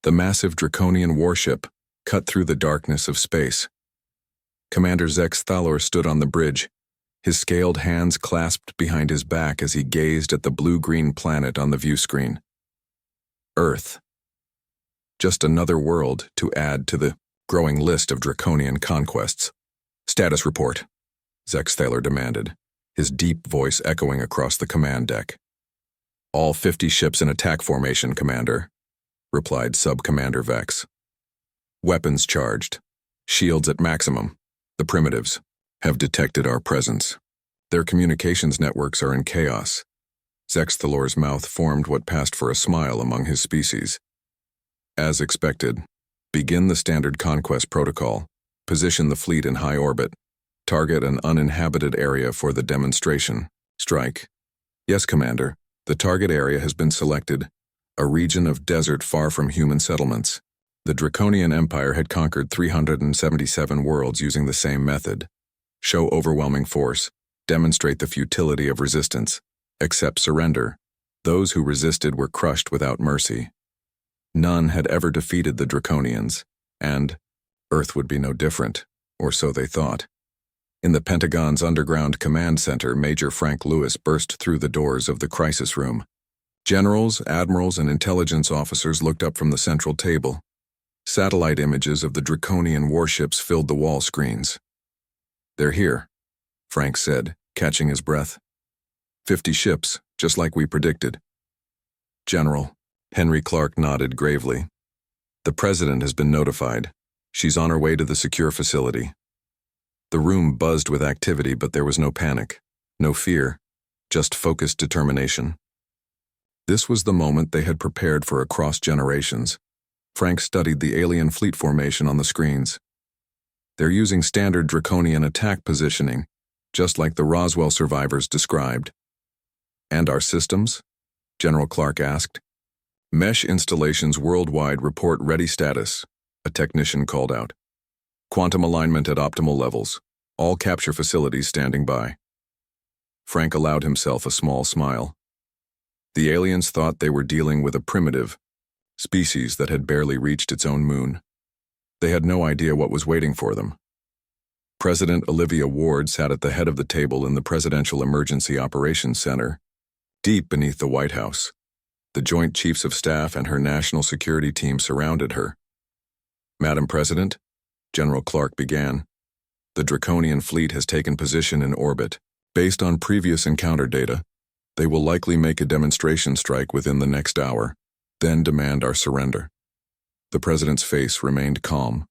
The massive Draconian warship cut through the darkness of space. Commander Zex Thalor stood on the bridge, his scaled hands clasped behind his back as he gazed at the blue-green planet on the view screen. Earth. Just another world to add to the growing list of Draconian conquests. Status report, Zex Thalor demanded, his deep voice echoing across the command deck. All 50 ships in attack formation, Commander, replied Sub-Commander Vex. Weapons charged. Shields at maximum. The primitives have detected our presence. Their communications networks are in chaos. Zex Thalor's mouth formed what passed for a smile among his species. As expected, begin the standard conquest protocol. Position the fleet in high orbit. Target an uninhabited area for the demonstration. Strike. Yes, Commander. The target area has been selected. A region of desert far from human settlements. The Draconian Empire had conquered 377 worlds using the same method. Show overwhelming force. Demonstrate the futility of resistance. Accept surrender. Those who resisted were crushed without mercy. None had ever defeated the Draconians, and Earth would be no different, or so they thought. In the Pentagon's underground command center, Major Frank Lewis burst through the doors of the crisis room. Generals, admirals, and intelligence officers looked up from the central table. Satellite images of the Draconian warships filled the wall screens. They're here, Frank said, catching his breath. 50 ships, just like we predicted. General, Henry Clark nodded gravely. The President has been notified. She's on her way to the secure facility. The room buzzed with activity, but there was no panic, no fear, just focused determination. This was the moment they had prepared for across generations. Frank studied the alien fleet formation on the screens. They're using standard Draconian attack positioning, just like the Roswell survivors described. And our systems? General Clark asked. Mesh installations worldwide report ready status, a technician called out. Quantum alignment at optimal levels. All capture facilities standing by. Frank allowed himself a small smile. The aliens thought they were dealing with a primitive species that had barely reached its own moon. They had no idea what was waiting for them. President Olivia Ward sat at the head of the table in the Presidential Emergency Operations Center, deep beneath the White House. The Joint Chiefs of Staff and her national security team surrounded her. Madam President, General Clark began, the Draconian fleet has taken position in orbit. Based on previous encounter data, they will likely make a demonstration strike within the next hour, then demand our surrender. The President's face remained calm.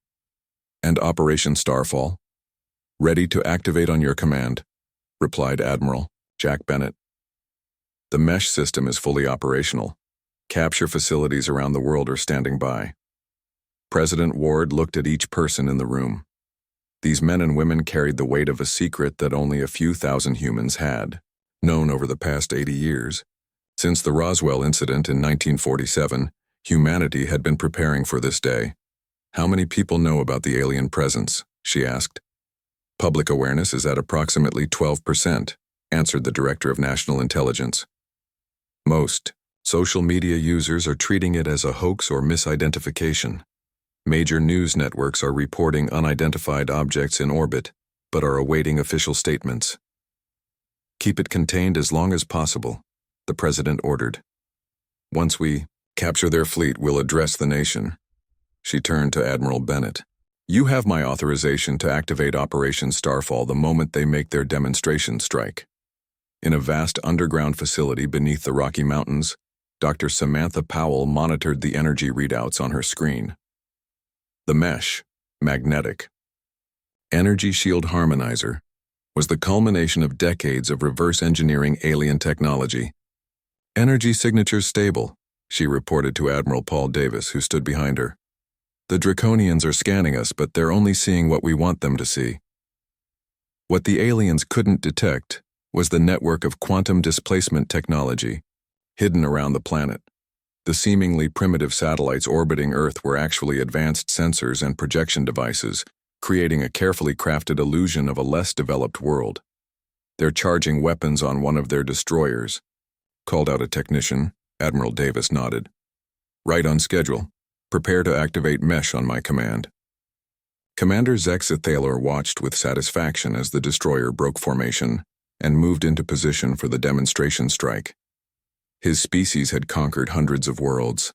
And Operation Starfall? Ready to activate on your command, replied Admiral Jack Bennett. The mesh system is fully operational. Capture facilities around the world are standing by. President Ward looked at each person in the room. These men and women carried the weight of a secret that only a few thousand humans had, known over the past 80 years. Since the Roswell incident in 1947, humanity had been preparing for this day. How many people know about the alien presence? She asked. Public awareness is at approximately 12%, answered the Director of National Intelligence. Most social media users are treating it as a hoax or misidentification. Major news networks are reporting unidentified objects in orbit, but are awaiting official statements. Keep it contained as long as possible, the President ordered. Once we capture their fleet, we'll address the nation. She turned to Admiral Bennett. You have my authorization to activate Operation Starfall the moment they make their demonstration strike. In a vast underground facility beneath the Rocky Mountains, Dr. Samantha Powell monitored the energy readouts on her screen. The mesh, magnetic, energy shield harmonizer, was the culmination of decades of reverse engineering alien technology. Energy signatures stable, she reported to Admiral Paul Davis, who stood behind her. The Draconians are scanning us, but they're only seeing what we want them to see. What the aliens couldn't detect was the network of quantum displacement technology hidden around the planet. The seemingly primitive satellites orbiting Earth were actually advanced sensors and projection devices, creating a carefully crafted illusion of a less developed world. They're charging weapons on one of their destroyers, called out a technician. Admiral Davis nodded. Right on schedule. Prepare to activate mesh on my command. Commander Zex Thalor watched with satisfaction as the destroyer broke formation and moved into position for the demonstration strike. His species had conquered hundreds of worlds,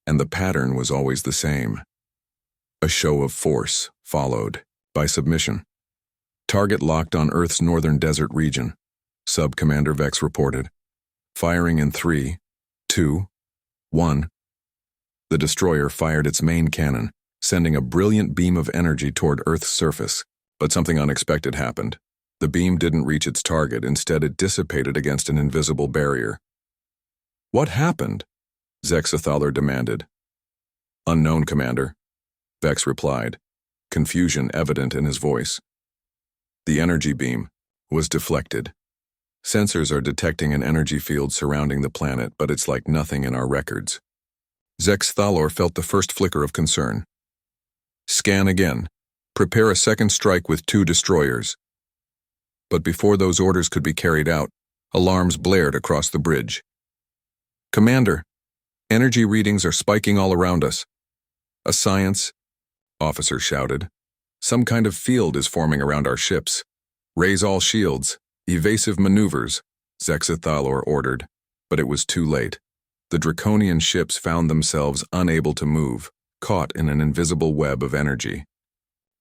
and the pattern was always the same. A show of force followed by submission. Target locked on Earth's northern desert region, Sub-Commander Vex reported. Firing in 3, 2, 1. The destroyer fired its main cannon, sending a brilliant beam of energy toward Earth's surface, but something unexpected happened. The beam didn't reach its target, instead it dissipated against an invisible barrier. What happened? Zex Thalor demanded. Unknown, Commander, Vex replied, confusion evident in his voice. The energy beam was deflected. Sensors are detecting an energy field surrounding the planet, but it's like nothing in our records. Zex Thalor felt the first flicker of concern. Scan again. Prepare a second strike with 2 destroyers. But before those orders could be carried out, alarms blared across the bridge. Commander, energy readings are spiking all around us. A science, officer shouted. Some kind of field is forming around our ships. Raise all shields. Evasive maneuvers, Zex Thalor ordered, but it was too late. The Draconian ships found themselves unable to move, caught in an invisible web of energy.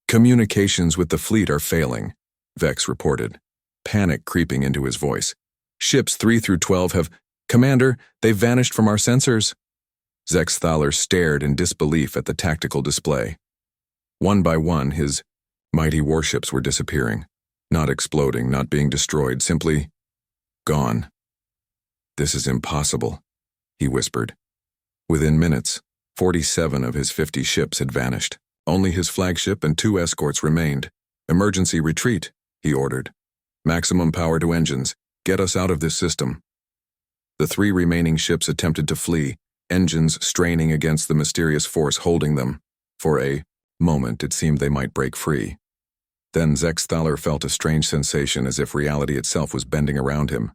Communications with the fleet are failing, Vex reported, panic creeping into his voice. Ships 3 through 12 have... Commander, they've vanished from our sensors. Zex Thalor stared in disbelief at the tactical display. One by one, his mighty warships were disappearing. Not exploding, not being destroyed, simply gone. This is impossible, he whispered. Within minutes, 47 of his 50 ships had vanished. Only his flagship and 2 escorts remained. Emergency retreat, he ordered. Maximum power to engines. Get us out of this system. The 3 remaining ships attempted to flee, engines straining against the mysterious force holding them. For a moment, it seemed they might break free. Then Zex Thalor felt a strange sensation, as if reality itself was bending around him.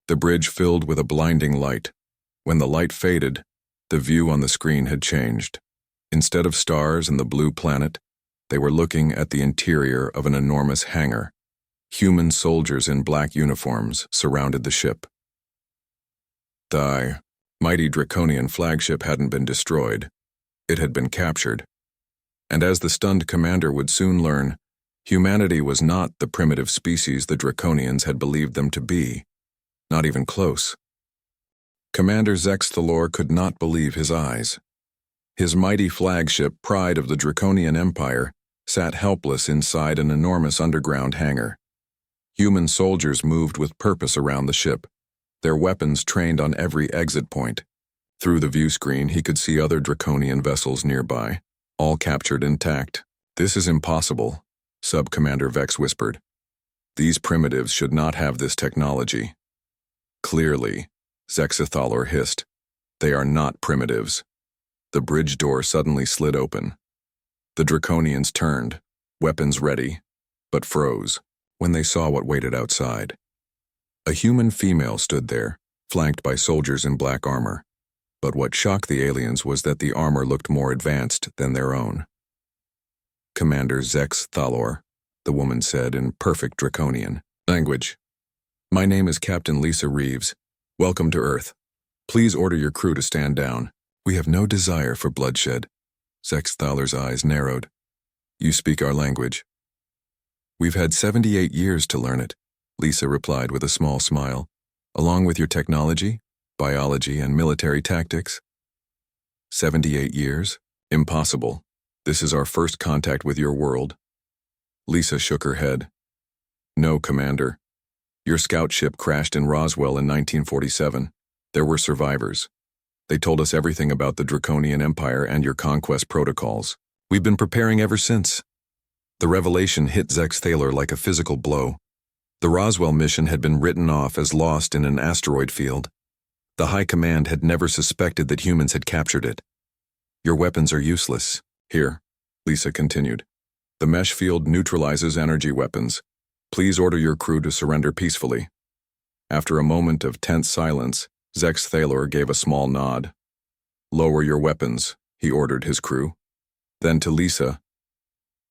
The bridge filled with a blinding light. When the light faded, the view on the screen had changed. Instead of stars and the blue planet, they were looking at the interior of an enormous hangar. Human soldiers in black uniforms surrounded the ship. The mighty Draconian flagship hadn't been destroyed. It had been captured. And as the stunned commander would soon learn, humanity was not the primitive species the Draconians had believed them to be. Not even close. Commander Zex Thalor could not believe his eyes. His mighty flagship, pride of the Draconian Empire, sat helpless inside an enormous underground hangar. Human soldiers moved with purpose around the ship, their weapons trained on every exit point. Through the view screen, he could see other Draconian vessels nearby, all captured intact. This is impossible, Sub-Commander Vex whispered. These primitives should not have this technology. Clearly, Zex Thalor hissed. They are not primitives. The bridge door suddenly slid open. The Draconians turned, weapons ready, but froze when they saw what waited outside. A human female stood there, flanked by soldiers in black armor. But what shocked the aliens was that the armor looked more advanced than their own. Commander Zex Thalor, the woman said in perfect Draconian language. My name is Captain Lisa Reeves. Welcome to Earth. Please order your crew to stand down. We have no desire for bloodshed. Zex Thalor's eyes narrowed. You speak our language. We've had 78 years to learn it, Lisa replied with a small smile. Along with your technology, biology, and military tactics. 78 years? Impossible. This is our first contact with your world. Lisa shook her head. No, Commander. Your scout ship crashed in Roswell in 1947. There were survivors. They told us everything about the Draconian Empire and your conquest protocols. We've been preparing ever since. The revelation hit Zex Thalor like a physical blow. The Roswell mission had been written off as lost in an asteroid field. The High Command had never suspected that humans had captured it. Your weapons are useless. Here, Lisa continued. The mesh field neutralizes energy weapons. Please order your crew to surrender peacefully. After a moment of tense silence, Zex Thalor gave a small nod. Lower your weapons, he ordered his crew. Then to Lisa,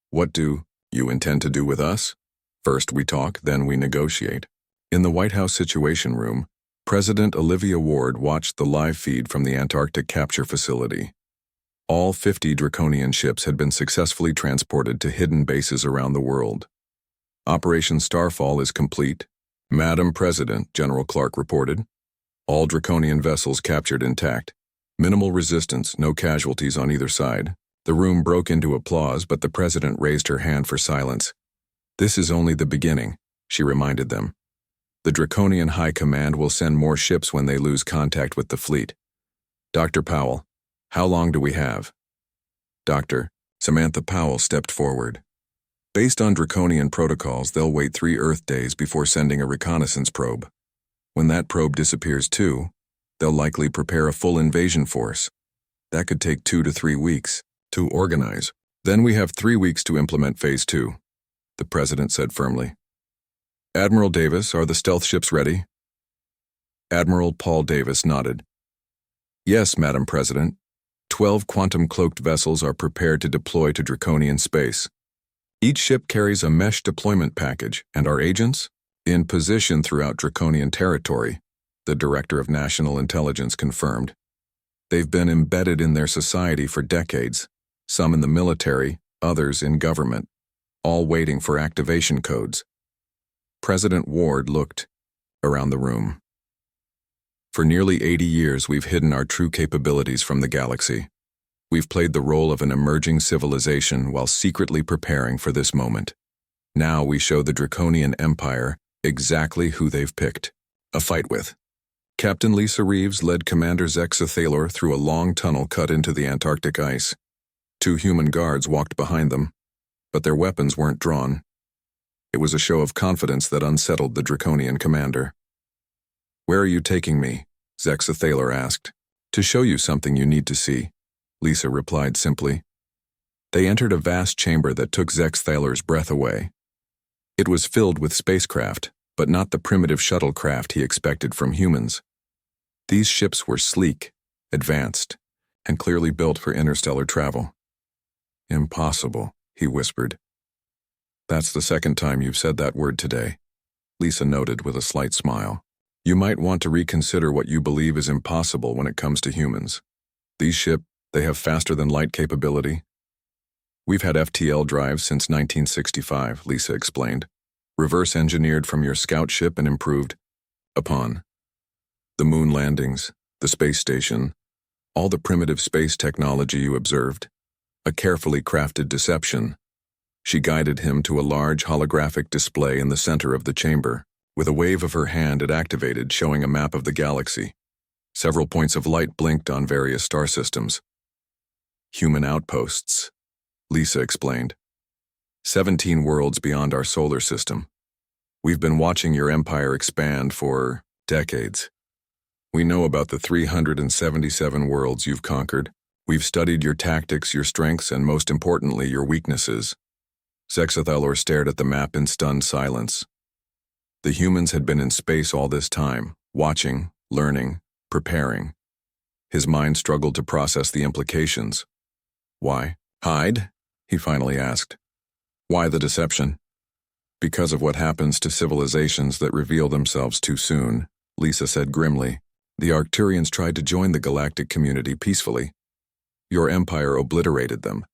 "What do you intend to do with us? First we talk, then we negotiate." In the White House Situation Room, President Olivia Ward watched the live feed from the Antarctic capture facility. All 50 Draconian ships had been successfully transported to hidden bases around the world. "Operation Starfall is complete, Madam President," General Clark reported. "All Draconian vessels captured intact. Minimal resistance, no casualties on either side." The room broke into applause, but the President raised her hand for silence. "This is only the beginning," she reminded them. "The Draconian High Command will send more ships when they lose contact with the fleet. Dr. Powell, how long do we have?" Dr. Samantha Powell stepped forward. "Based on Draconian protocols, they'll wait 3 Earth days before sending a reconnaissance probe. When that probe disappears too, they'll likely prepare a full invasion force. That could take 2 to 3 weeks to organize. Then we have 3 weeks to implement Phase 2, the President said firmly. "Admiral Davis, are the stealth ships ready?" Admiral Paul Davis nodded. "Yes, Madam President. 12 quantum-cloaked vessels are prepared to deploy to Draconian space. Each ship carries a mesh deployment package, and our agents? In position throughout Draconian territory," the Director of National Intelligence confirmed. "They've been embedded in their society for decades, some in the military, others in government, all waiting for activation codes." President Ward looked around the room. "For nearly 80 years, we've hidden our true capabilities from the galaxy. We've played the role of an emerging civilization while secretly preparing for this moment. Now we show the Draconian Empire exactly who they've picked a fight with." Captain Lisa Reeves led Commander Zexa Thaler through a long tunnel cut into the Antarctic ice. 2 human guards walked behind them, but their weapons weren't drawn. It was a show of confidence that unsettled the Draconian commander. "Where are you taking me?" Zexa Thaler asked. "To show you something you need to see," Lisa replied simply. They entered a vast chamber that took Zex Thaler's breath away. It was filled with spacecraft, but not the primitive shuttlecraft he expected from humans. These ships were sleek, advanced, and clearly built for interstellar travel. "Impossible," he whispered. "That's the second time you've said that word today," Lisa noted with a slight smile. "You might want to reconsider what you believe is impossible when it comes to humans. These ships, they have faster-than-light capability." "We've had FTL drives since 1965, Lisa explained. "Reverse-engineered from your scout ship and improved upon. The moon landings, the space station, all the primitive space technology you observed. A carefully crafted deception." She guided him to a large holographic display in the center of the chamber. With a wave of her hand, it activated, showing a map of the galaxy. Several points of light blinked on various star systems. "Human outposts," Lisa explained. 17 worlds beyond our solar system. We've been watching your empire expand for decades. We know about the 377 worlds you've conquered. We've studied your tactics, your strengths, and most importantly, your weaknesses." Zexa Thaler stared at the map in stunned silence. The humans had been in space all this time, watching, learning, preparing. His mind struggled to process the implications. "Why hide?" he finally asked. "Why the deception?" "Because of what happens to civilizations that reveal themselves too soon," Lisa said grimly. "The Arcturians tried to join the galactic community peacefully. Your empire obliterated them.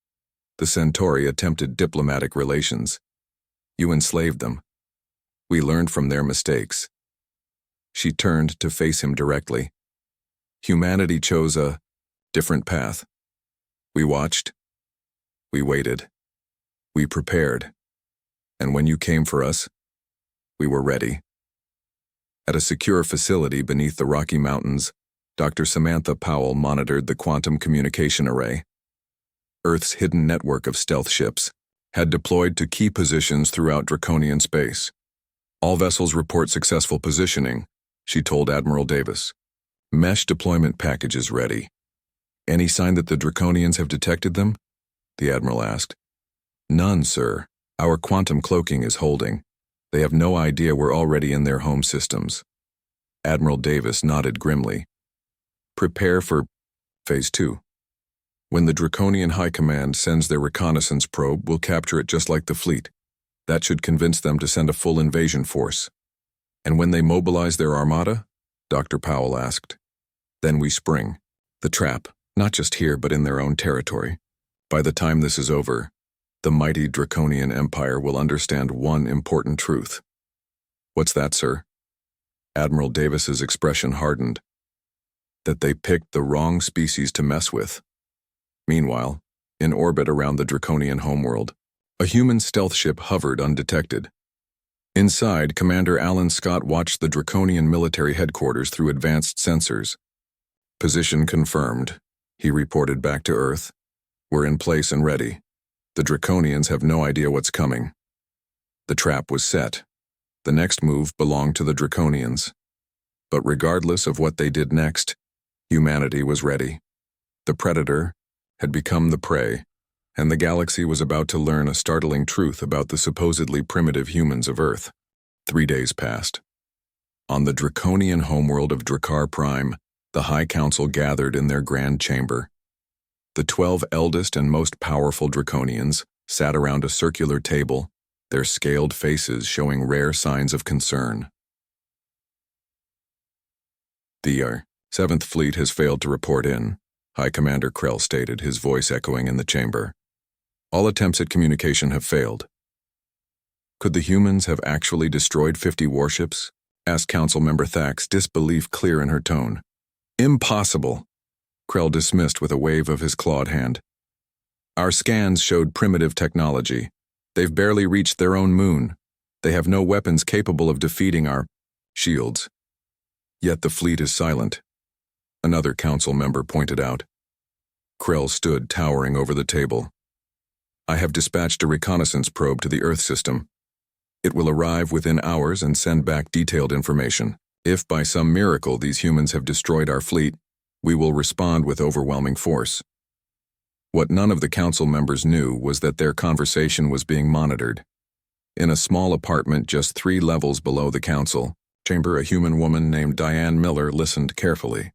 The Centauri attempted diplomatic relations. You enslaved them. We learned from their mistakes." She turned to face him directly. "Humanity chose a different path. We watched. We waited. We prepared. And when you came for us, we were ready." At a secure facility beneath the Rocky Mountains, Dr. Samantha Powell monitored the quantum communication array. Earth's hidden network of stealth ships had deployed to key positions throughout Draconian space. "All vessels report successful positioning," she told Admiral Davis. "Mesh deployment packages ready." "Any sign that the Draconians have detected them?" the Admiral asked. "None, sir. Our quantum cloaking is holding. They have no idea we're already in their home systems." Admiral Davis nodded grimly. "Prepare for Phase 2. When the Draconian High Command sends their reconnaissance probe, we'll capture it just like the fleet. That should convince them to send a full invasion force. And when they mobilize their armada? Dr. Powell asked. Then we spring. The trap, not just here but in their own territory. By the time this is over, the mighty Draconian Empire will understand one important truth. What's that, sir? Admiral Davis's expression hardened. That they picked the wrong species to mess with. Meanwhile, in orbit around the Draconian homeworld, a human stealth ship hovered undetected. Inside, Commander Alan Scott watched the Draconian military headquarters through advanced sensors. Position confirmed, he reported back to Earth. We're in place and ready. The Draconians have no idea what's coming. The trap was set. The next move belonged to the Draconians. But regardless of what they did next, humanity was ready. The predator had become the prey, and the galaxy was about to learn a startling truth about the supposedly primitive humans of Earth. 3 days passed. On the Draconian homeworld of Drakkar Prime, the High Council gathered in their grand chamber. The 12 eldest and most powerful Draconians sat around a circular table, their scaled faces showing rare signs of concern. The 7th Fleet has failed to report in, High Commander Krell stated, his voice echoing in the chamber. All attempts at communication have failed. Could the humans have actually destroyed 50 warships? Asked Council Member Thax, disbelief clear in her tone. Impossible, Krell dismissed with a wave of his clawed hand. Our scans showed primitive technology. They've barely reached their own moon. They have no weapons capable of defeating our shields. Yet the fleet is silent, another council member pointed out. Krell stood towering over the table. I have dispatched a reconnaissance probe to the Earth system. It will arrive within hours and send back detailed information. If by some miracle these humans have destroyed our fleet, we will respond with overwhelming force. What none of the council members knew was that their conversation was being monitored. In a small apartment just 3 levels below the council chamber, a human woman named Diane Miller listened carefully.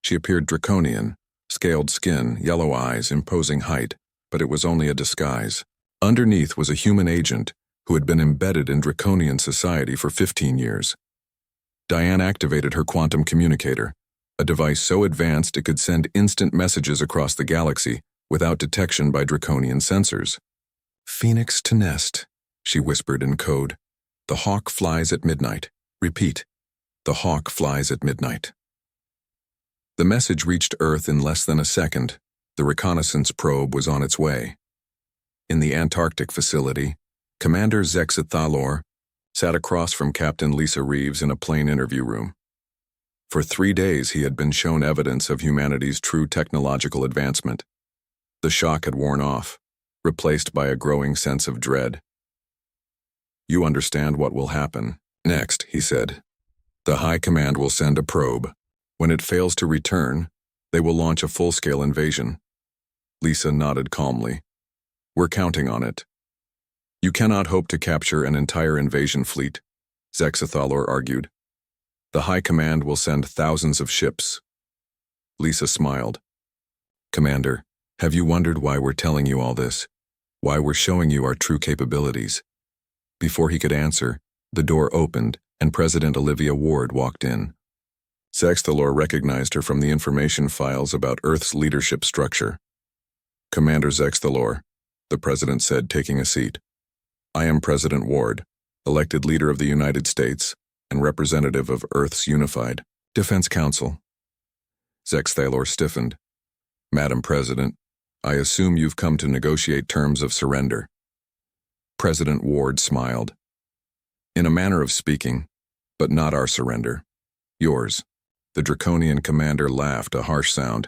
She appeared draconian, scaled skin, yellow eyes, imposing height, but it was only a disguise. Underneath was a human agent who had been embedded in Draconian society for 15 years. Diane activated her quantum communicator, a device so advanced it could send instant messages across the galaxy without detection by Draconian sensors. Phoenix to nest, she whispered in code. The hawk flies at midnight. Repeat, the hawk flies at midnight. The message reached Earth in less than a second. The reconnaissance probe was on its way. In the Antarctic facility, Commander Zexa Thalor sat across from Captain Lisa Reeves in a plane interview room. For 3 days he had been shown evidence of humanity's true technological advancement. The shock had worn off, replaced by a growing sense of dread. You understand what will happen next, he said. The High Command will send a probe. When it fails to return, they will launch a full-scale invasion. Lisa nodded calmly. We're counting on it. You cannot hope to capture an entire invasion fleet, Zexa Thalor argued. The High Command will send thousands of ships. Lisa smiled. Commander, have you wondered why we're telling you all this? Why we're showing you our true capabilities? Before he could answer, the door opened and President Olivia Ward walked in. Zexa Thalor recognized her from the information files about Earth's leadership structure. Commander Zexa Thalor, the President said, taking a seat. I am President Ward, elected leader of the United States and representative of Earth's Unified Defense Council. Zexa Thalor stiffened. Madam President, I assume you've come to negotiate terms of surrender. President Ward smiled. In a manner of speaking, but not our surrender. Yours. The Draconian commander laughed, a harsh sound.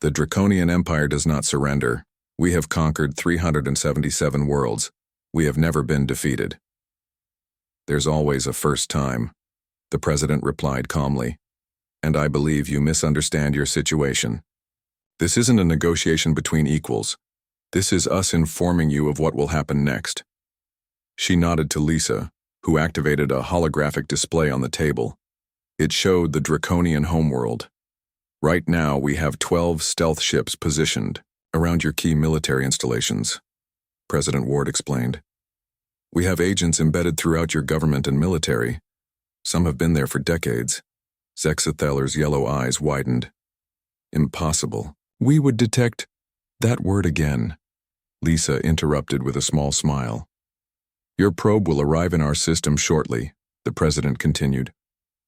The Draconian Empire does not surrender. We have conquered 377 worlds. We have never been defeated. There's always a first time, the President replied calmly. And I believe you misunderstand your situation. This isn't a negotiation between equals. This is us informing you of what will happen next. She nodded to Lisa, who activated a holographic display on the table. It showed the Draconian homeworld. Right now, we have 12 stealth ships positioned around your key military installations, President Ward explained. We have agents embedded throughout your government and military. Some have been there for decades. Zexatheller's yellow eyes widened. Impossible. We would detect that word again, Lisa interrupted with a small smile. Your probe will arrive in our system shortly, the president continued.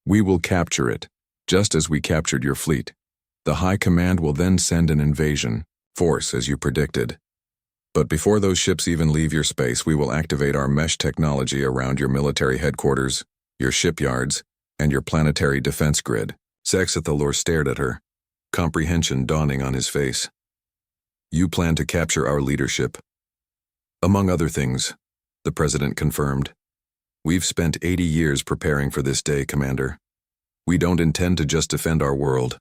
We will capture it, just as we captured your fleet. The High Command will then send an invasion force, as you predicted. But before those ships even leave your space, we will activate our mesh technology around your military headquarters, your shipyards, and your planetary defense grid. Zexathelor stared at her, comprehension dawning on his face. You plan to capture our leadership. Among other things, the president confirmed. We've spent 80 years preparing for this day, Commander. We don't intend to just defend our world.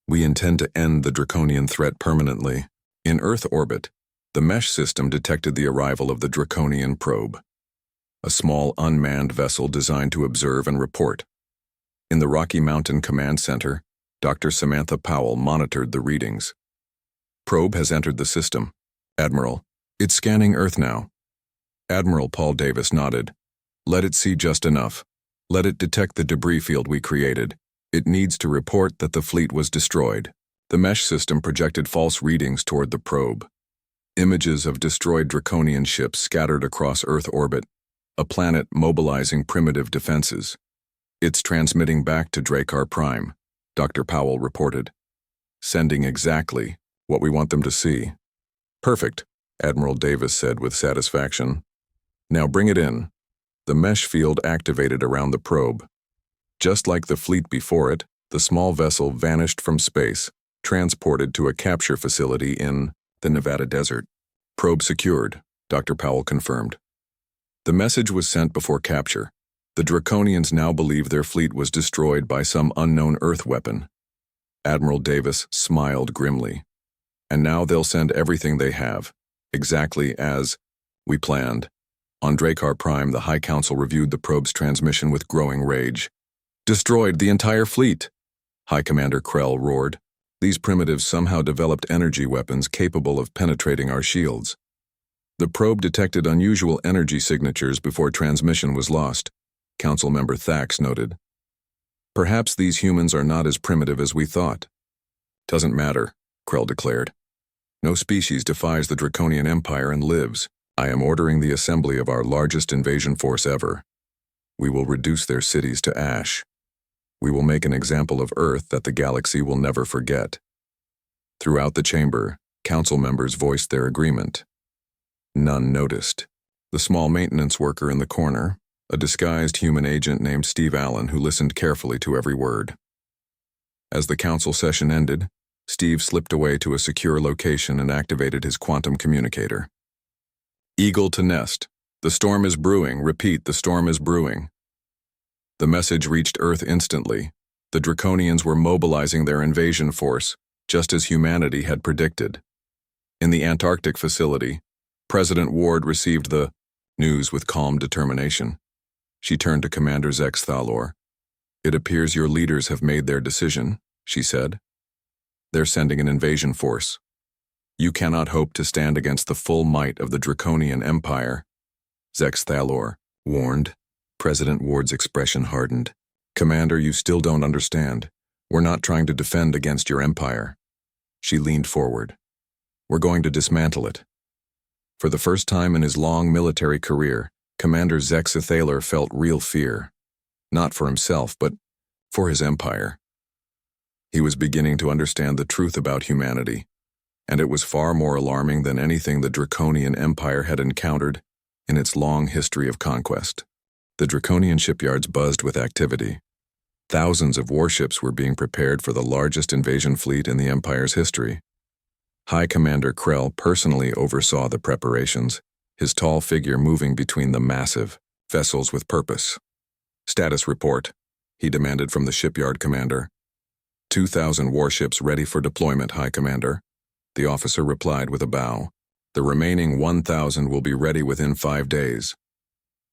We intend to end the Draconian threat permanently. In Earth orbit, the mesh system detected the arrival of the Draconian probe, a small unmanned vessel designed to observe and report. In the Rocky Mountain Command Center, Dr. Samantha Powell monitored the readings. Probe has entered the system. Admiral, it's scanning Earth now. Admiral Paul Davis nodded. Let it see just enough. Let it detect the debris field we created. It needs to report that the fleet was destroyed. The mesh system projected false readings toward the probe. Images of destroyed Draconian ships scattered across Earth orbit, a planet mobilizing primitive defenses. It's transmitting back to Dracar Prime, Dr. Powell reported. Sending exactly what we want them to see. Perfect, Admiral Davis said with satisfaction. Now bring it in. The mesh field activated around the probe. Just like the fleet before it, the small vessel vanished from space, transported to a capture facility in the Nevada desert. Probe secured, Dr. Powell confirmed. The message was sent before capture. The Draconians now believe their fleet was destroyed by some unknown Earth weapon. Admiral Davis smiled grimly. And now they'll send everything they have, exactly as we planned. On Dracar Prime, the High Council reviewed the probe's transmission with growing rage. Destroyed the entire fleet, High Commander Krell roared. These primitives somehow developed energy weapons capable of penetrating our shields. The probe detected unusual energy signatures before transmission was lost, Council Member Thax noted. Perhaps these humans are not as primitive as we thought. Doesn't matter, Krell declared. No species defies the Draconian Empire and lives. I am ordering the assembly of our largest invasion force ever. We will reduce their cities to ash. We will make an example of Earth that the galaxy will never forget. Throughout the chamber, council members voiced their agreement. None noticed. The small maintenance worker in the corner, a disguised human agent named Steve Allen who listened carefully to every word. As the council session ended, Steve slipped away to a secure location and activated his quantum communicator. Eagle to nest. The storm is brewing. Repeat, the storm is brewing. The message reached Earth instantly. The Draconians were mobilizing their invasion force, just as humanity had predicted. In the Antarctic facility, President Ward received the news with calm determination. She turned to Commander Zexathelor. It appears your leaders have made their decision, she said. They're sending an invasion force. You cannot hope to stand against the full might of the Draconian Empire, Zexathelor warned. President Ward's expression hardened. Commander, you still don't understand. We're not trying to defend against your empire. She leaned forward. We're going to dismantle it. For the first time in his long military career, Commander Zexathelor felt real fear. Not for himself, but for his empire. He was beginning to understand the truth about humanity, and it was far more alarming than anything the Draconian Empire had encountered in its long history of conquest. The Draconian shipyards buzzed with activity. Thousands of warships were being prepared for the largest invasion fleet in the Empire's history. High Commander Krell personally oversaw the preparations, his tall figure moving between the massive vessels with purpose. Status report, he demanded from the shipyard commander. 2,000 warships ready for deployment, High Commander. The officer replied with a bow. The remaining 1,000 will be ready within 5 days.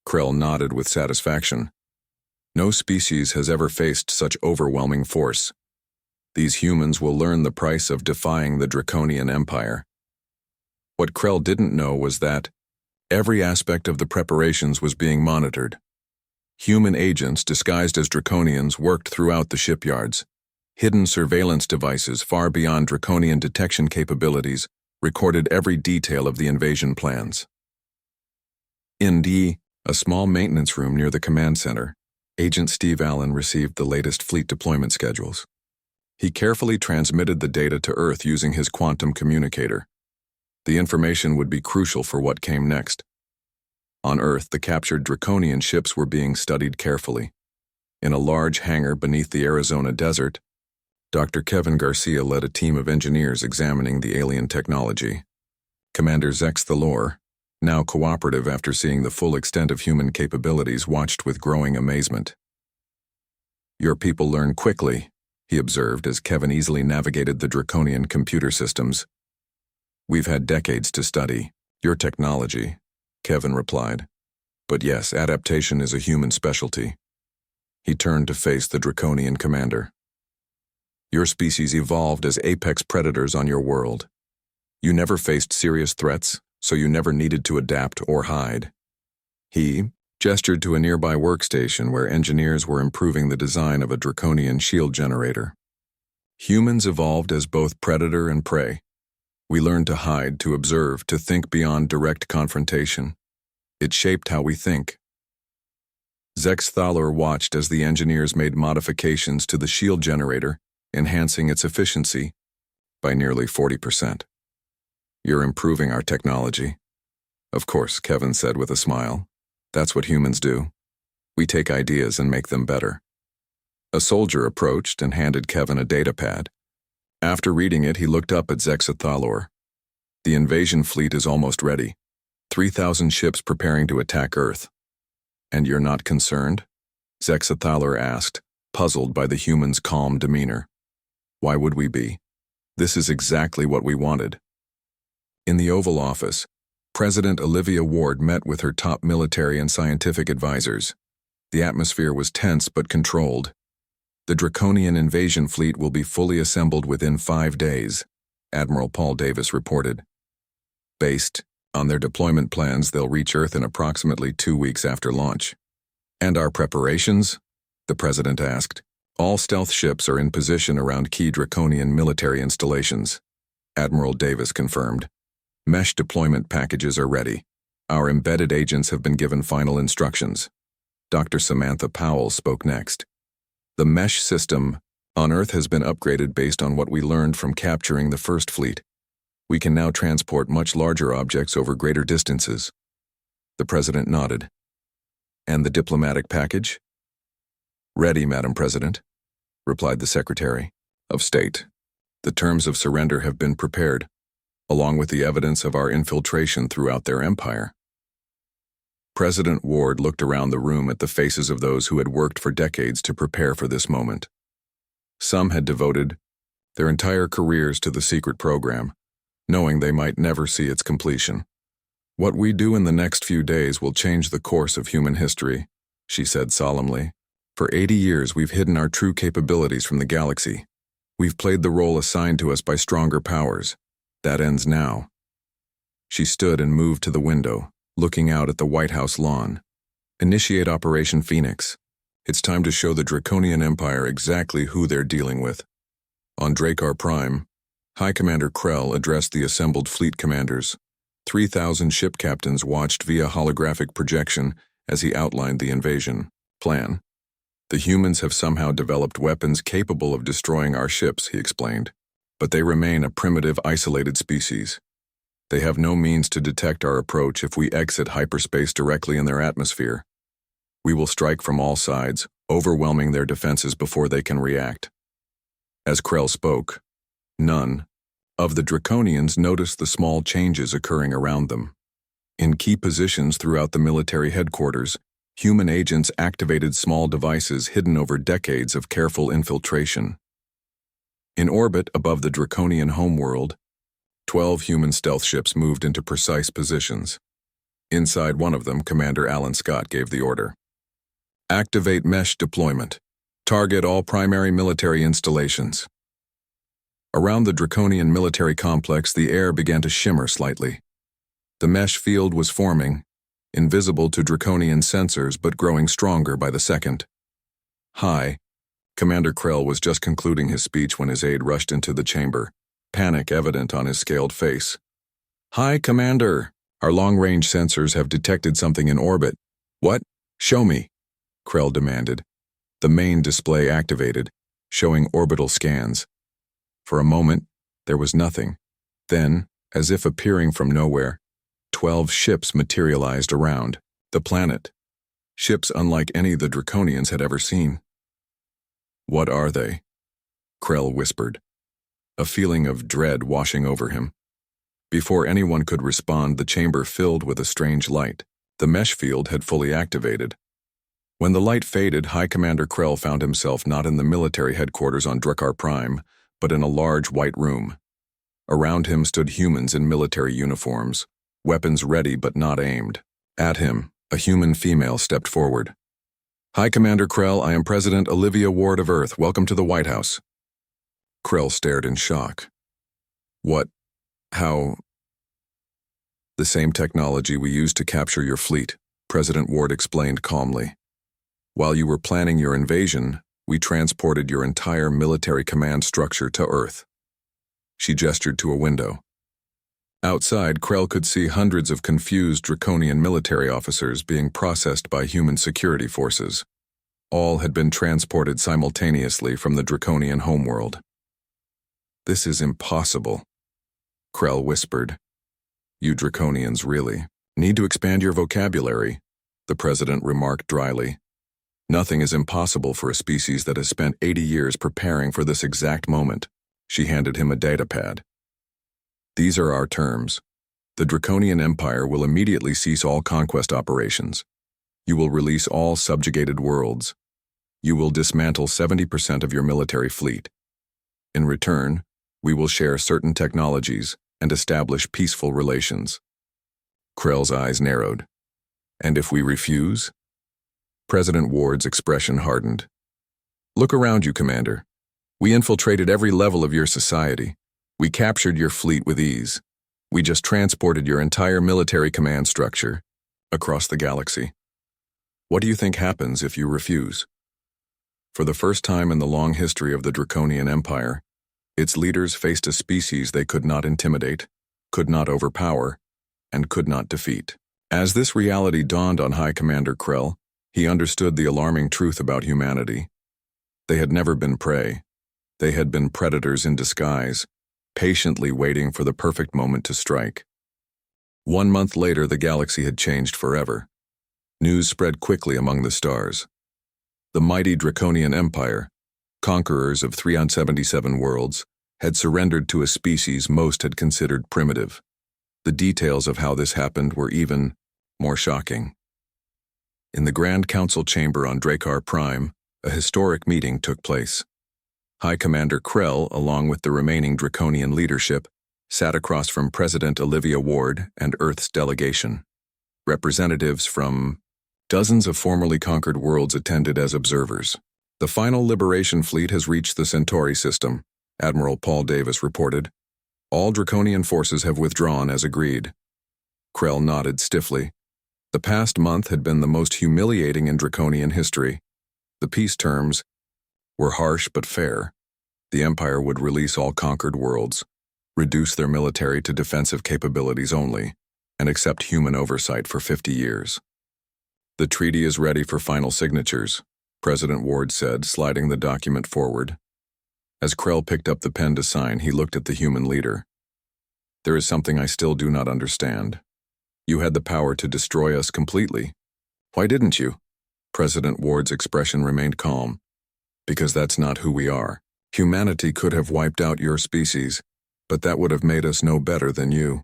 Krell nodded with satisfaction. No species has ever faced such overwhelming force. These humans will learn the price of defying the Draconian Empire. What Krell didn't know was that every aspect of the preparations was being monitored. Human agents disguised as Draconians worked throughout the shipyards. Hidden surveillance devices far beyond Draconian detection capabilities recorded every detail of the invasion plans. In a small maintenance room near the command center, Agent Steve Allen received the latest fleet deployment schedules. He carefully transmitted the data to Earth using his quantum communicator. The information would be crucial for what came next. On Earth, the captured Draconian ships were being studied carefully. In a large hangar beneath the Arizona desert, Dr. Kevin Garcia led a team of engineers examining the alien technology. Commander Zex Thalor, now cooperative after seeing the full extent of human capabilities, watched with growing amazement. "Your people learn quickly," he observed as Kevin easily navigated the Draconian computer systems. "We've had decades to study your technology," Kevin replied. "But yes, adaptation is a human specialty." He turned to face the Draconian commander. "Your species evolved as apex predators on your world. You never faced serious threats, so you never needed to adapt or hide." He gestured to a nearby workstation where engineers were improving the design of a Draconian shield generator. "Humans evolved as both predator and prey. We learned to hide, to observe, to think beyond direct confrontation. It shaped how we think." Zex Thalor watched as the engineers made modifications to the shield generator, enhancing its efficiency by nearly 40%. "You're improving our technology." "Of course," Kevin said with a smile. "That's what humans do. We take ideas and make them better." A soldier approached and handed Kevin a datapad. After reading it, he looked up at Zex Thalor. "The invasion fleet is almost ready. 3,000 ships preparing to attack Earth." "And you're not concerned?" Zex Thalor asked, puzzled by the humans' calm demeanor. "Why would we be? This is exactly what we wanted." In the Oval Office, President Olivia Ward met with her top military and scientific advisors. The atmosphere was tense but controlled. "The Draconian invasion fleet will be fully assembled within 5 days, Admiral Paul Davis reported. "Based on their deployment plans, they'll reach Earth in approximately 2 weeks after launch." "And our preparations?" the President asked. "All stealth ships are in position around key Draconian military installations," Admiral Davis confirmed. "Mesh deployment packages are ready. Our embedded agents have been given final instructions." Dr. Samantha Powell spoke next. "The mesh system on Earth has been upgraded based on what we learned from capturing the First Fleet. We can now transport much larger objects over greater distances." The President nodded. "And the diplomatic package?" "Ready, Madam President," replied the Secretary of State. "The terms of surrender have been prepared, along with the evidence of our infiltration throughout their empire." President Ward looked around the room at the faces of those who had worked for decades to prepare for this moment. Some had devoted their entire careers to the secret program, knowing they might never see its completion. "What we do in the next few days will change the course of human history," she said solemnly. "For 80 years we've hidden our true capabilities from the galaxy. We've played the role assigned to us by stronger powers. That ends now." She stood and moved to the window, looking out at the White House lawn. "Initiate Operation Phoenix. It's time to show the Draconian Empire exactly who they're dealing with." On Drakkar Prime, High Commander Krell addressed the assembled fleet commanders. 3,000 ship captains watched via holographic projection as he outlined the invasion plan. "The humans have somehow developed weapons capable of destroying our ships," he explained. "But they remain a primitive, isolated species. They have no means to detect our approach if we exit hyperspace directly in their atmosphere. We will strike from all sides, overwhelming their defenses before they can react." As Krell spoke, none of the Draconians noticed the small changes occurring around them. In key positions throughout the military headquarters, human agents activated small devices hidden over decades of careful infiltration. In orbit above the Draconian homeworld, 12 human stealth ships moved into precise positions. Inside one of them, Commander Alan Scott gave the order. "Activate mesh deployment. Target all primary military installations." Around the Draconian military complex, the air began to shimmer slightly. The mesh field was forming, invisible to Draconian sensors but growing stronger by the second. "Hi." Commander Krell was just concluding his speech when his aide rushed into the chamber, panic evident on his scaled face. "Hi, Commander. Our long-range sensors have detected something in orbit." "What? Show me," Krell demanded. The main display activated, showing orbital scans. For a moment, there was nothing. Then, as if appearing from nowhere, 12 ships materialized around the planet. Ships unlike any the Draconians had ever seen. "What are they?" Krell whispered, a feeling of dread washing over him. Before anyone could respond, the chamber filled with a strange light. The mesh field had fully activated. When the light faded, High Commander Krell found himself not in the military headquarters on Drakkar Prime, but in a large white room. Around him stood humans in military uniforms, weapons ready but not aimed. At him, a human female stepped forward. "High Commander Krell, I am President Olivia Ward of Earth. Welcome to the White House." Krell stared in shock. "What? How?" "The same technology we used to capture your fleet," President Ward explained calmly. "While you were planning your invasion, we transported your entire military command structure to Earth." She gestured to a window. Outside, Krell could see hundreds of confused Draconian military officers being processed by human security forces. All had been transported simultaneously from the Draconian homeworld. "This is impossible," Krell whispered. "You Draconians really need to expand your vocabulary," the president remarked dryly. "Nothing is impossible for a species that has spent 80 years preparing for this exact moment." She handed him a datapad. "These are our terms. The Draconian Empire will immediately cease all conquest operations. You will release all subjugated worlds. You will dismantle 70% of your military fleet. In return, we will share certain technologies and establish peaceful relations." Krell's eyes narrowed. "And if we refuse?" President Ward's expression hardened. "Look around you, Commander. We infiltrated every level of your society. We captured your fleet with ease. We just transported your entire military command structure across the galaxy. What do you think happens if you refuse?" For the first time in the long history of the Draconian Empire, its leaders faced a species they could not intimidate, could not overpower, and could not defeat. As this reality dawned on High Commander Krell, he understood the alarming truth about humanity. They had never been prey. They had been predators in disguise, patiently waiting for the perfect moment to strike. 1 month later, the galaxy had changed forever. News spread quickly among the stars. The mighty Draconian Empire, conquerors of 377 worlds, had surrendered to a species most had considered primitive. The details of how this happened were even more shocking. In the Grand Council chamber on Drakkar Prime, a historic meeting took place. High Commander Krell, along with the remaining Draconian leadership, sat across from President Olivia Ward and Earth's delegation. Representatives from dozens of formerly conquered worlds attended as observers. "The final Liberation Fleet has reached the Centauri system," Admiral Paul Davis reported. "All Draconian forces have withdrawn as agreed." Krell nodded stiffly. The past month had been the most humiliating in Draconian history. The peace terms were harsh but fair. The Empire would release all conquered worlds, reduce their military to defensive capabilities only, and accept human oversight for 50 years. "The treaty is ready for final signatures," President Ward said, sliding the document forward. As Krell picked up the pen to sign, he looked at the human leader. "There is something I still do not understand. You had the power to destroy us completely. Why didn't you?" President Ward's expression remained calm. "Because that's not who we are. Humanity could have wiped out your species, but that would have made us no better than you.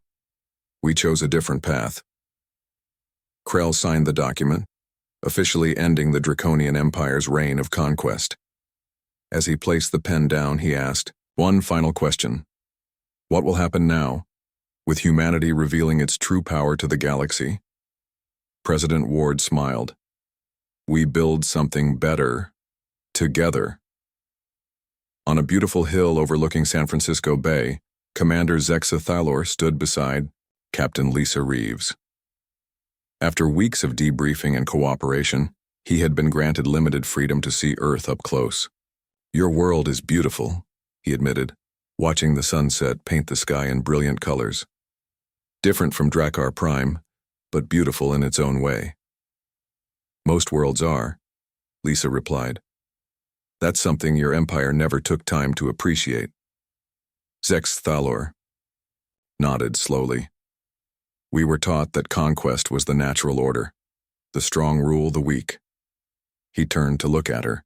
We chose a different path." Krell signed the document, officially ending the Draconian Empire's reign of conquest. As he placed the pen down, he asked, "One final question. What will happen now, with humanity revealing its true power to the galaxy?" President Ward smiled. "We build something better, together." On a beautiful hill overlooking San Francisco Bay, Commander Zexa Thalor stood beside Captain Lisa Reeves. After weeks of debriefing and cooperation, he had been granted limited freedom to see Earth up close. "Your world is beautiful," he admitted, watching the sunset paint the sky in brilliant colors. "Different from Drakkar Prime, but beautiful in its own way." "Most worlds are," Lisa replied. "That's something your empire never took time to appreciate." Zex Thalor nodded slowly. "We were taught that conquest was the natural order. The strong rule the weak." He turned to look at her.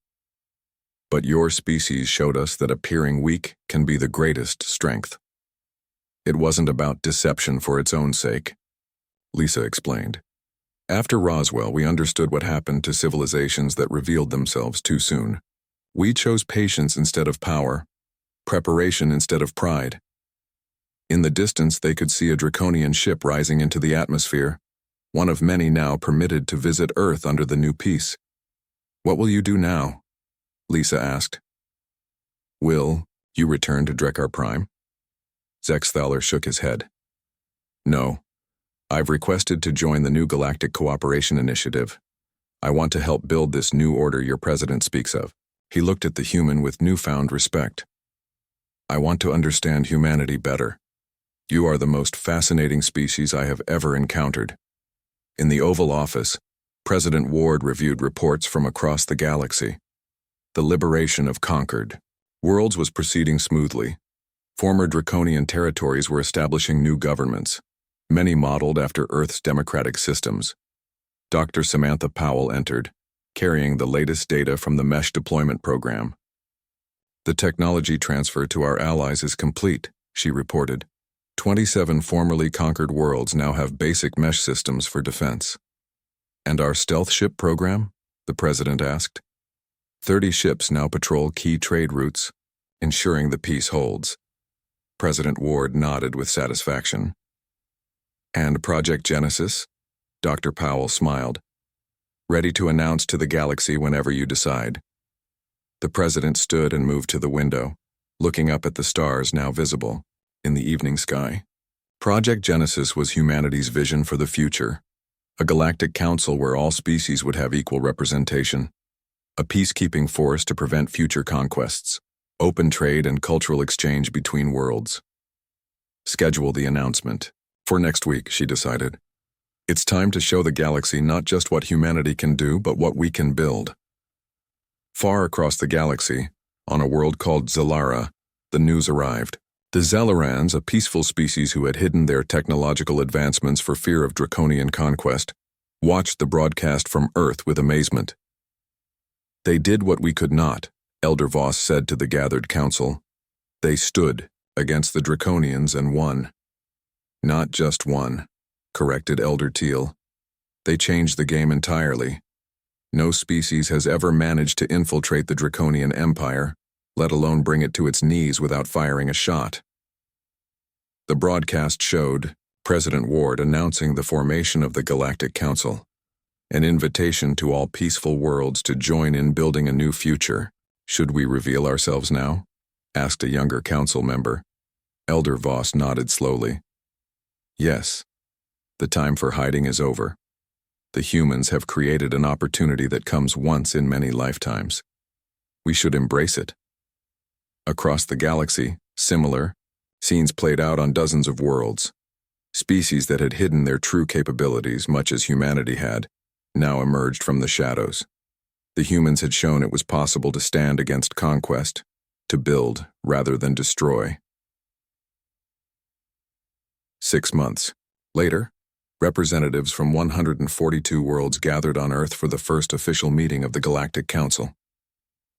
"But your species showed us that appearing weak can be the greatest strength." "It wasn't about deception for its own sake," Lisa explained. "After Roswell, we understood what happened to civilizations that revealed themselves too soon. We chose patience instead of power, preparation instead of pride. In the distance, they could see a Draconian ship rising into the atmosphere, one of many now permitted to visit Earth under the new peace. "What will you do now?" Lisa asked. "Will you return to Drakkar Prime?" Zex Thaler shook his head. "No. I've requested to join the new Galactic Cooperation Initiative. I want to help build this new order your president speaks of." He looked at the human with newfound respect. "I want to understand humanity better. You are the most fascinating species I have ever encountered." In the Oval Office, President Ward reviewed reports from across the galaxy. The liberation of conquered worlds was proceeding smoothly. Former Draconian territories were establishing new governments, many modeled after Earth's democratic systems. Dr. Samantha Powell entered, carrying the latest data from the Mesh deployment program. "The technology transfer to our allies is complete," she reported. 27 formerly conquered worlds now have basic mesh systems for defense." "And our stealth ship program?" the president asked. 30 ships now patrol key trade routes, ensuring the peace holds." President Ward nodded with satisfaction. "And Project Genesis?" Dr. Powell smiled. "Ready to announce to the galaxy whenever you decide." The president stood and moved to the window, looking up at the stars now visible in the evening sky. Project Genesis was humanity's vision for the future, a galactic council where all species would have equal representation, a peacekeeping force to prevent future conquests, open trade and cultural exchange between worlds. Schedule the announcement for next week, she decided. It's time to show the galaxy not just what humanity can do, but what we can build. Far across the galaxy, on a world called Zellara, the news arrived. The Zellarans, a peaceful species who had hidden their technological advancements for fear of Draconian conquest, watched the broadcast from Earth with amazement. "They did what we could not," Elder Voss said to the gathered council. "They stood against the Draconians and won." "Not just won," corrected Elder Teal. "They changed the game entirely. No species has ever managed to infiltrate the Draconian Empire, let alone bring it to its knees without firing a shot." The broadcast showed President Ward announcing the formation of the Galactic Council, an invitation to all peaceful worlds to join in building a new future. "Should we reveal ourselves now?" asked a younger council member. Elder Voss nodded slowly. "Yes. The time for hiding is over. The humans have created an opportunity that comes once in many lifetimes. We should embrace it." Across the galaxy, similar scenes played out on dozens of worlds. Species that had hidden their true capabilities, much as humanity had, now emerged from the shadows. The humans had shown it was possible to stand against conquest, to build rather than destroy. 6 months later, representatives from 142 worlds gathered on Earth for the first official meeting of the Galactic Council.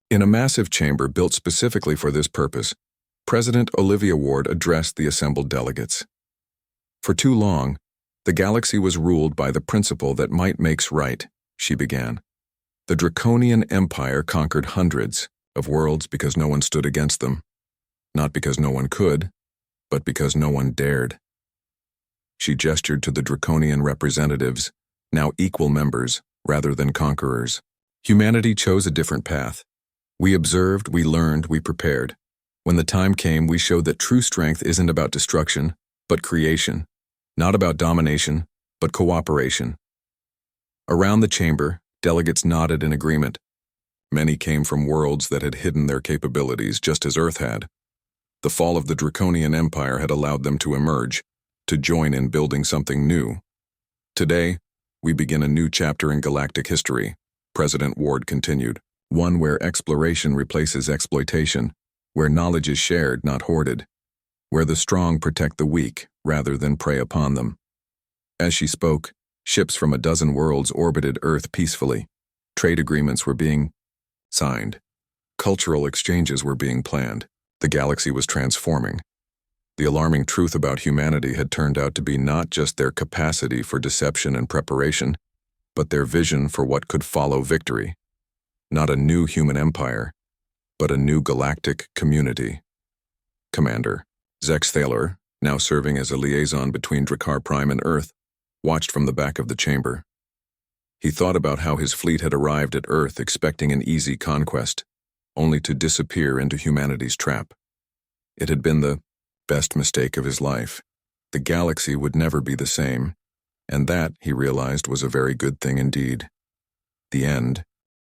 In a massive chamber built specifically for this purpose, President Olivia Ward addressed the assembled delegates. "For too long, the galaxy was ruled by the principle that might makes right," she began. "The Draconian Empire conquered hundreds of worlds because no one stood against them. Not because no one could, but because no one dared." She gestured to the Draconian representatives, now equal members rather than conquerors. Humanity chose a different path. We observed, we learned, we prepared. When the time came, we showed that true strength isn't about destruction, but creation. Not about domination, but cooperation. Around the chamber, delegates nodded in agreement. Many came from worlds that had hidden their capabilities just as Earth had. The fall of the Draconian Empire had allowed them to emerge, to join in building something new. Today, we begin a new chapter in galactic history, President Ward continued. One where exploration replaces exploitation, where knowledge is shared, not hoarded, where the strong protect the weak rather than prey upon them. As she spoke, ships from a dozen worlds orbited Earth peacefully. Trade agreements were being signed. Cultural exchanges were being planned. The galaxy was transforming. The alarming truth about humanity had turned out to be not just their capacity for deception and preparation, but their vision for what could follow victory. Not a new human empire, but a new galactic community. Commander Zex Thaler, now serving as a liaison between Drakkar Prime and Earth, watched from the back of the chamber. He thought about how his fleet had arrived at Earth expecting an easy conquest, only to disappear into humanity's trap. It had been the best mistake of his life. The galaxy would never be the same, and that, he realized, was a very good thing indeed. The end